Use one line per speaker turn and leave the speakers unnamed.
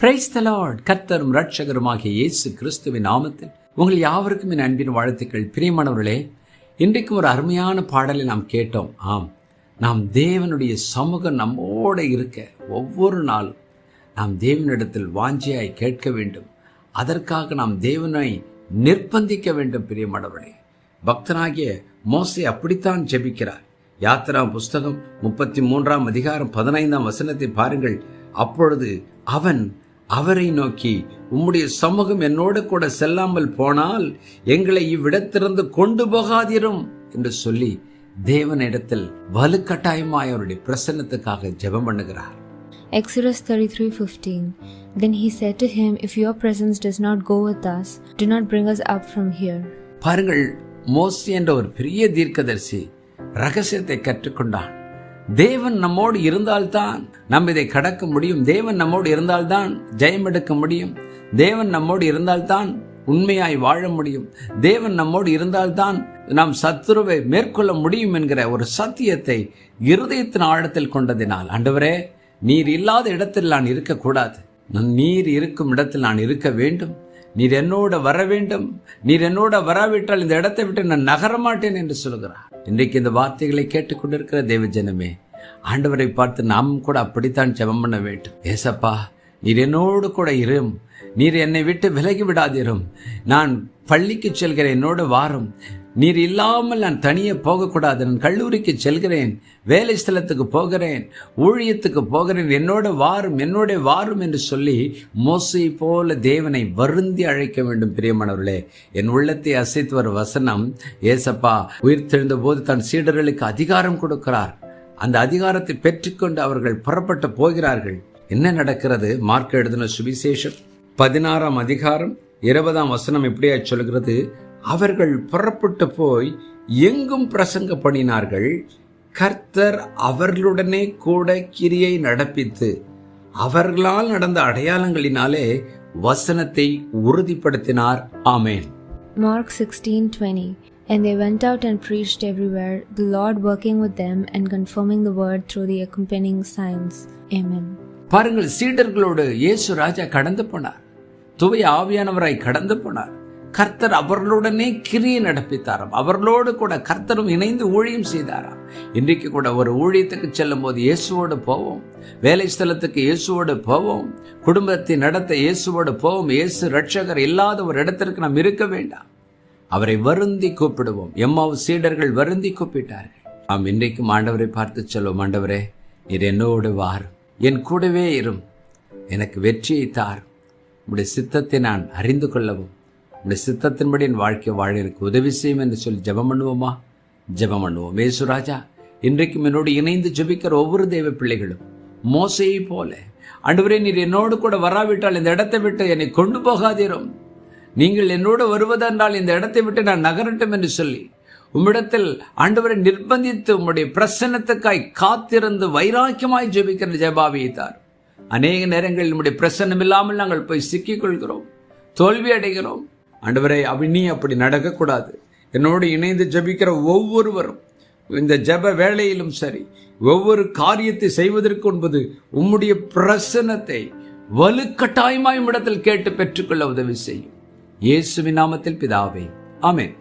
Praise the Lord. கர்த்தரும் இரட்சகருமாகிய இயேசு கிறிஸ்துவின் நாமத்தில் உங்கள் யாவருக்கும் என் அன்பின் வாழ்த்துக்கள். பிரியமானவர்களே, இன்றைக்கு ஒரு அருமையான பாடலை நாம் கேட்டோம். நாம் தேவனுடைய சமூகம் நம்மோடு இருக்க ஒவ்வொரு நாளும் நாம் தேவனிடத்தில் வாஞ்சியாய் கேட்க வேண்டும். அதற்காக நாம் தேவனை நிர்பந்திக்க வேண்டும். பிரியமானவர்களே, பக்தனாகிய மோசே அப்படித்தான் ஜெபிக்கிறார். யாத்திரா புஸ்தகம் 33 அதிகாரம் 15 பாருங்கள். அப்பொழுது அவன் அவரை நோக்கி, உம்முடைய சமூகம் என்னோடு கூட செல்லாமல் போனால் எங்களை இவ்விடத்திலிருந்து கொண்டு போகாதிரும் என்று சொல்லி தேவனிடத்தில் வலுக்கட்டாயமாய் அவருடைய பிரசன்னத்துக்காக ஜெபம் பண்ணுகிறார்.
Exodus 33:15. Then he said to him, if your presence does not go with us, do not bring us up from here. பாருங்கள்,
மோசே என்ற ஒரு பெரிய தீர்க்கதரிசி ரகசியத்தை கற்றுக்கொண்டான். தேவன் நம்மோடு இருந்தால்தான் நாம் இதை கடக்க முடியும். தேவன் நம்மோடு இருந்தால்தான் ஜெயம் எடுக்க முடியும். தேவன் நம்மோடு இருந்தால்தான் உண்மையாய் வாழ முடியும். தேவன் நம்மோடு இருந்தால்தான் நாம் சத்துருவை மேற்கொள்ள முடியும் என்கிற ஒரு சத்தியத்தை இருதயத்தின் ஆழத்தில் கொண்டதினால், ஆண்டவரே, நீர் இல்லாத இடத்தில் நான் இருக்கக்கூடாது, நீர் இருக்கும் இடத்தில் நான் இருக்க வேண்டும், நீர் என்னோட வர வேண்டும், நீர் என்னோட வராவிட்டால் இந்த இடத்தை விட்டு நான் நகரமாட்டேன் என்று சொல்கிறார். இன்றைக்கு இந்த வார்த்தைகளை கேட்டுக்கொண்டிருக்கிற தேவ ஜனமே, ஆண்டவரை பார்த்து நாம் கூட அப்படித்தான் ஜெபம் பண்ண வேண்டும். ஏசப்பா, நீர் என்னோடு கூட இரும், நீர் என்னை விட்டு விலகி விடாதிரும், நான் பள்ளிக்கு செல்கிறேன், என்னோடு வாரும், நீர் இல்லாமல் நான் தனியே போகக்கூடாது, நான் கல்லூரிக்கு செல்கிறேன், வேலை ஸ்தலத்துக்கு போகிறேன், ஊழியத்துக்கு போகிறேன், என்னோட வாரும் என்று சொல்லி மோசே போல தேவனை வருந்தி அழைக்க வேண்டும். பிரியமானவர்களே, என் உள்ளத்தை அசைத்து வரும் வசனம், ஏசப்பா உயிர்த்தெழுந்த போது தன் சீடர்களுக்கு அதிகாரம் கொடுக்கிறார். அந்த அதிகாரத்தை பெற்றுக்கொண்டு அவர்கள் புறப்பட்டு போகிறார்கள். என்ன நடக்கிறது? மார்க் எழுதின சுவிசேஷம் 16 அதிகாரம் 20 இப்படியா சொல்கிறது, அவர்கள் புறப்பட்டு போய் எங்கும் பிரசங்க பண்ணினார்கள். கர்த்தர் அவர்களுடனே கூட கிரியை நடப்பித்து அவர்களால் நடந்த அடையாளங்களினாலே வசனத்தை உறுதிப்படுத்தினார். ஆமென்.
Mark 16:20. And they went out and preached everywhere, the Lord working with them and confirming the word through the accompanying signs. Amen.
பாருங்கள், சீடர்களோடு இயேசு ராஜா கடந்து போனார். தூய ஆவியானவராய் கடந்து போனார். கர்த்தர் அவர்களுடனே கிரியை நடப்பித்தாராம். அவர்களோடு கூட கர்த்தரும் இணைந்து ஊழியம் செய்தாராம். இன்றைக்கு கூட ஒரு ஊழியத்துக்கு செல்லும் போது இயேசுவோடு போவோம், வேலை ஸ்தலத்துக்கு இயேசுவோடு போவோம், குடும்பத்தை நடத்த இயேசுவோடு போவோம். இயேசு இரட்சகர் இல்லாத ஒரு இடத்திற்கு நாம் இருக்க வேண்டாம். அவரை வருந்தி கூப்பிடுவோம். எம்மாவு சீடர்கள் வருந்தி கூப்பிட்டார்கள். நாம் இன்றைக்கும் ஆண்டவரை பார்த்து சொல்லுவோம், ஆண்டவரே, நீர் என்னோடு வாரும், என் கூடவே இரும், எனக்கு வெற்றியை தாரும், உம்முடைய சித்தத்தை நான் அறிந்து கொள்ளவும், உம்முடைய சித்தத்தின்படி என் வாழ்க்கை வாழ எனக்கு உதவி செய்யும் என்று சொல்லி ஜெபம் பண்ணுவோமா? ஜெபம் பண்ணுவோம். இயேசு ராஜா, இன்றைக்கும் என்னோடு இணைந்து ஜெபிக்கிற ஒவ்வொரு தேவ பிள்ளைகளும் மோசேயை போல, ஆண்டவரே, நீர் என்னோடு கூட வராவிட்டால் இந்த இடத்தை விட்டு என்னை கொண்டு போகாதீரும், நீங்கள் என்னோடு வருவதென்றால் இந்த இடத்தை விட்டு நான் நகரட்டும் என்று சொல்லி உம்மிடத்தில் ஆண்டவரை நிர்பந்தித்து உம்முடைய பிரசன்னத்துக்காய் காத்திருந்து வைராக்கியமாய் ஜெபிக்கிற ஜெபாவியை தார். அநேக நேரங்களில் நம்முடைய பிரசன்னம் இல்லாமல் நாங்கள் போய் சிக்கிக் கொள்கிறோம், தோல்வி அடைகிறோம். ஆண்டவரை, நீ அப்படி நடக்கக்கூடாது. என்னோடு இணைந்து ஜெபிக்கிற ஒவ்வொருவரும் இந்த ஜெப வேளையிலும் சரி, ஒவ்வொரு காரியத்தை செய்வதற்கு என்பது உம்முடைய பிரசன்னத்தை வலுக்கட்டாயமாய் இடத்தில் கேட்டு பெற்றுக்கொள்ள உதவி செய்யும். இயேசுவின் நாமத்தில் பிதாவே, ஆமென்.